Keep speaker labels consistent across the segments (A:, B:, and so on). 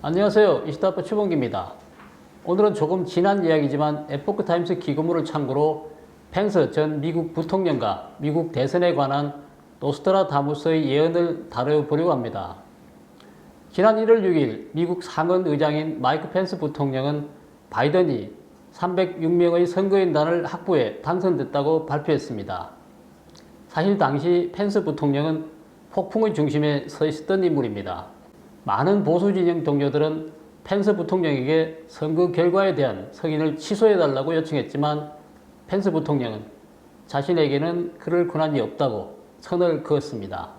A: 안녕하세요. 이스타파 추봉기입니다. 오늘은 조금 지난 이야기지만 에포크타임스 기고문을 참고로 펜스 전 미국 부통령과 미국 대선에 관한 노스트라다무스의 예언을 다뤄보려고 합니다. 지난 1월 6일 미국 상원 의장인 마이크 펜스 부통령은 바이든이 306명의 선거인단을 확보해 당선됐다고 발표했습니다. 사실 당시 펜스 부통령은 폭풍의 중심에 서 있었던 인물입니다. 많은 보수 진영 동료들은 펜스 부통령에게 선거 결과에 대한 승인을 취소해달라고 요청했지만 펜스 부통령은 자신에게는 그럴 권한이 없다고 선을 그었습니다.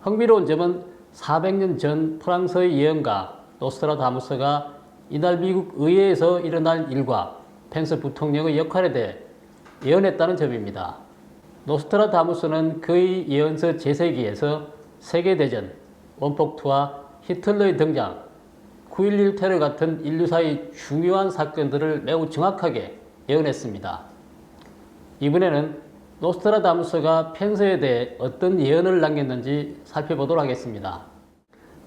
A: 흥미로운 점은 400년 전 프랑스의 예언가 노스트라다무스가 이날 미국 의회에서 일어날 일과 펜스 부통령의 역할에 대해 예언했다는 점입니다. 노스트라다무스는 그의 예언서 제세기에서 세계대전, 원폭투와 히틀러의 등장, 9.11 테러 같은 인류사의 중요한 사건들을 매우 정확하게 예언했습니다. 이번에는 노스트라다무스가 펜스에 대해 어떤 예언을 남겼는지 살펴보도록 하겠습니다.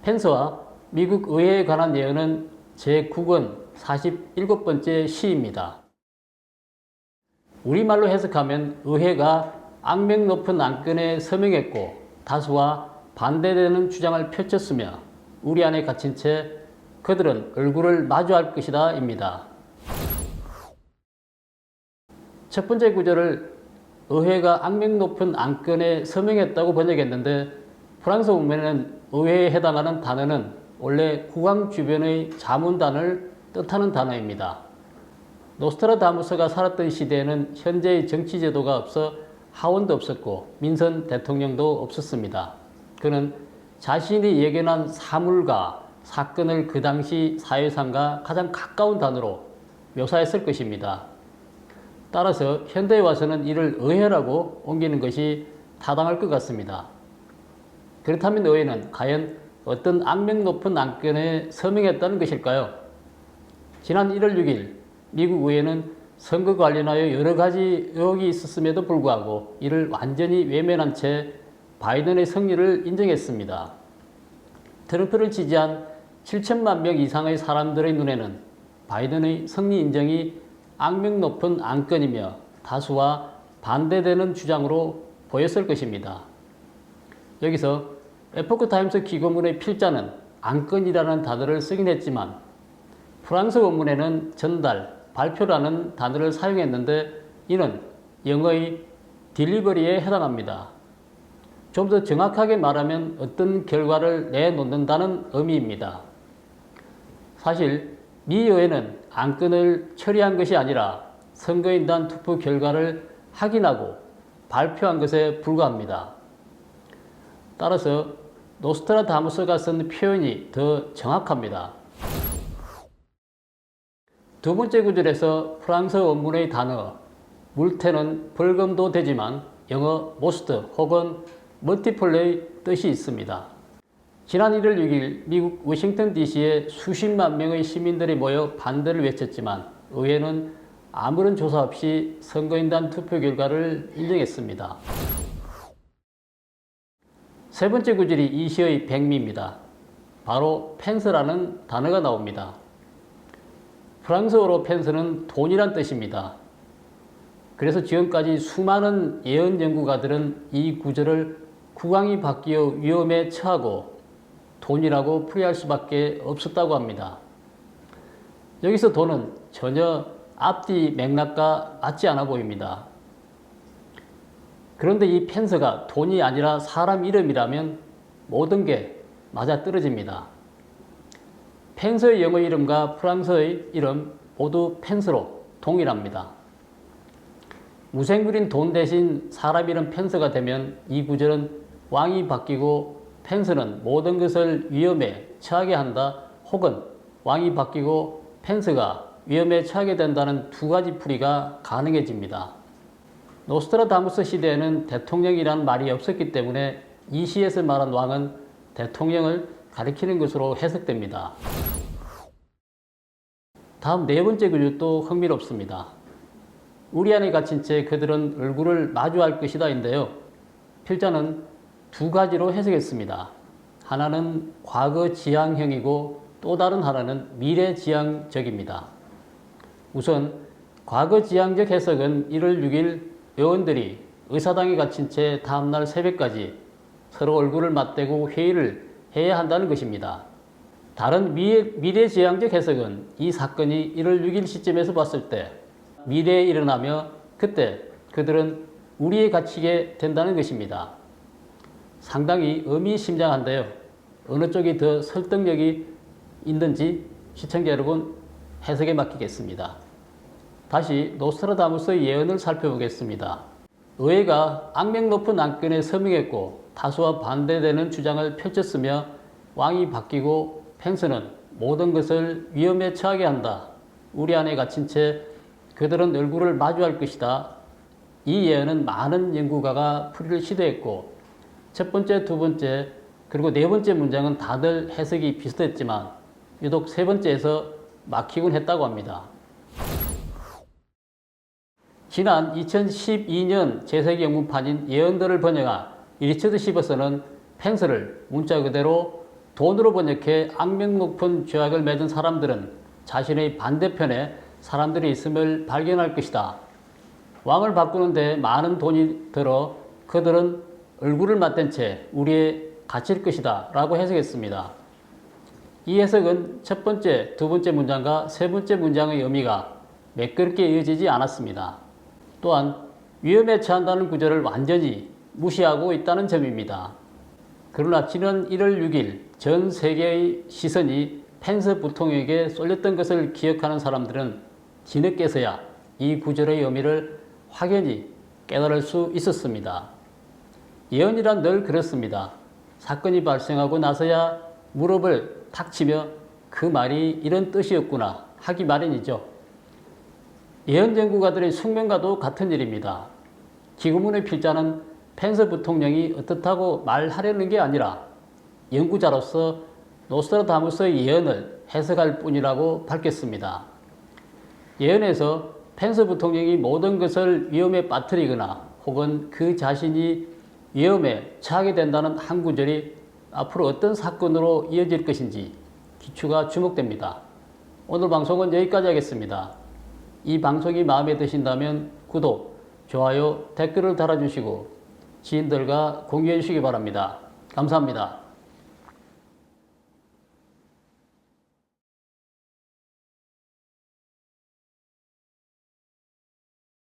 A: 펜스와 미국 의회에 관한 예언은 제9권 47번째 시입니다. 우리말로 해석하면 의회가 악명 높은 안건에 서명했고 다수와 반대되는 주장을 펼쳤으며 우리 안에 갇힌 채 그들은 얼굴을 마주할 것이다 입니다. 첫 번째 구절을 의회가 악명 높은 안건에 서명했다고 번역했는데 프랑스 문면에는 의회에 해당하는 단어는 원래 국왕 주변의 자문단을 뜻하는 단어입니다. 노스트라다무스가 살았던 시대에는 현재의 정치제도가 없어 하원도 없었고 민선 대통령도 없었습니다. 그는 자신이 예견한 사물과 사건을 그 당시 사회상과 가장 가까운 단어로 묘사했을 것입니다. 따라서 현대에 와서는 이를 의회라고 옮기는 것이 타당할 것 같습니다. 그렇다면 의회는 과연 어떤 악명 높은 안건에 서명했다는 것일까요? 지난 1월 6일 미국 의회는 선거 관련하여 여러 가지 의혹이 있었음에도 불구하고 이를 완전히 외면한 채 바이든의 승리를 인정했습니다. 트럼프를 지지한 7천만 명 이상의 사람들의 눈에는 바이든의 승리 인정이 악명 높은 안건이며 다수와 반대되는 주장으로 보였을 것입니다. 여기서 에포크타임스 기고문의 필자는 안건이라는 단어를 쓰긴 했지만 프랑스 원문에는 전달, 발표라는 단어를 사용했는데 이는 영어의 딜리버리에 해당합니다. 좀 더 정확하게 말하면 어떤 결과를 내놓는다는 의미입니다. 사실 미 의회는 안건을 처리한 것이 아니라 선거인단 투표 결과를 확인하고 발표한 것에 불과합니다. 따라서 노스트라다무스가 쓴 표현이 더 정확합니다. 두 번째 구절에서 프랑스 원문의 단어 물테는 벌금도 되지만 영어 most 혹은 multiple의 뜻이 있습니다. 지난 1월 6일 미국 워싱턴 DC에 수십만 명의 시민들이 모여 반대를 외쳤지만 의회는 아무런 조사 없이 선거인단 투표 결과를 인정했습니다. 세 번째 구절이 이 시의 백미입니다. 바로 펜스라는 단어가 나옵니다. 프랑스어로 펜스는 돈이란 뜻입니다. 그래서 지금까지 수많은 예언 연구가들은 이 구절을 국왕이 바뀌어 위험에 처하고 돈이라고 풀이할 수밖에 없었다고 합니다. 여기서 돈은 전혀 앞뒤 맥락과 맞지 않아 보입니다. 그런데 이 펜스가 돈이 아니라 사람 이름이라면 모든 게 맞아떨어집니다. 펜스의 영어 이름과 프랑스의 이름 모두 펜스로 동일합니다. 무생물인 돈 대신 사람 이름 펜스가 되면 이 구절은 왕이 바뀌고 펜스는 모든 것을 위험에 처하게 한다 혹은 왕이 바뀌고 펜스가 위험에 처하게 된다는 두 가지 풀이가 가능해집니다. 노스트라다무스 시대에는 대통령이란 말이 없었기 때문에 이 시에서 말한 왕은 대통령을 가리키는 것으로 해석됩니다. 다음 네 번째 구절도 흥미롭습니다. 우리 안에 갇힌 채 그들은 얼굴을 마주할 것이다 인데요. 필자는 두 가지로 해석했습니다. 하나는 과거 지향형이고 또 다른 하나는 미래지향적입니다. 우선 과거지향적 해석은 1월 6일 의원들이 의사당에 갇힌 채 다음날 새벽까지 서로 얼굴을 맞대고 회의를 해야 한다는 것입니다. 다른 미래지향적 해석은 이 사건이 1월 6일 시점에서 봤을 때 미래에 일어나며 그때 그들은 우리에 갇히게 된다는 것입니다. 상당히 의미심장한데요. 어느 쪽이 더 설득력이 있는지 시청자 여러분 해석에 맡기겠습니다. 다시 노스트라다무스의 예언을 살펴보겠습니다. 의회가 악명 높은 안건에 서명했고 다수와 반대되는 주장을 펼쳤으며 왕이 바뀌고 펜스는 모든 것을 위험에 처하게 한다. 우리 안에 갇힌 채 그들은 얼굴을 마주할 것이다. 이 예언은 많은 연구가가 풀이를 시도했고 첫 번째, 두 번째, 그리고 네 번째 문장은 다들 해석이 비슷했지만 유독 세 번째에서 막히곤 했다고 합니다. 지난 2012년 재세기영문판인 예언들을 번역한 리처드 시버스는 펜스를 문자 그대로 돈으로 번역해 악명 높은 죄악을 맺은 사람들은 자신의 반대편에 사람들이 있음을 발견할 것이다. 왕을 바꾸는데 많은 돈이 들어 그들은 얼굴을 맞댄 채 우리에 갇힐 것이다 라고 해석했습니다. 이 해석은 첫 번째, 두 번째 문장과 세 번째 문장의 의미가 매끄럽게 이어지지 않았습니다. 또한 위험에 처한다는 구절을 완전히 무시하고 있다는 점입니다. 그러나 지난 1월 6일 전 세계의 시선이 펜스 부통령에게 쏠렸던 것을 기억하는 사람들은 뒤늦게서야 이 구절의 의미를 확연히 깨달을 수 있었습니다. 예언이란 늘 그렇습니다. 사건이 발생하고 나서야 무릎을 탁 치며 그 말이 이런 뜻이었구나 하기 마련이죠. 예언 연구가들의 숙명과도 같은 일입니다. 기구문의 필자는 펜스 부통령이 어떻다고 말하려는 게 아니라 연구자로서 노스트라다무스의 예언을 해석할 뿐이라고 밝혔습니다. 예언에서 펜스 부통령이 모든 것을 위험에 빠뜨리거나 혹은 그 자신이 위험에 처하게 된다는 한 구절이 앞으로 어떤 사건으로 이어질 것인지 기추가 주목됩니다. 오늘 방송은 여기까지 하겠습니다. 이 방송이 마음에 드신다면 구독, 좋아요, 댓글을 달아주시고 지인들과 공유해 주시기 바랍니다. 감사합니다.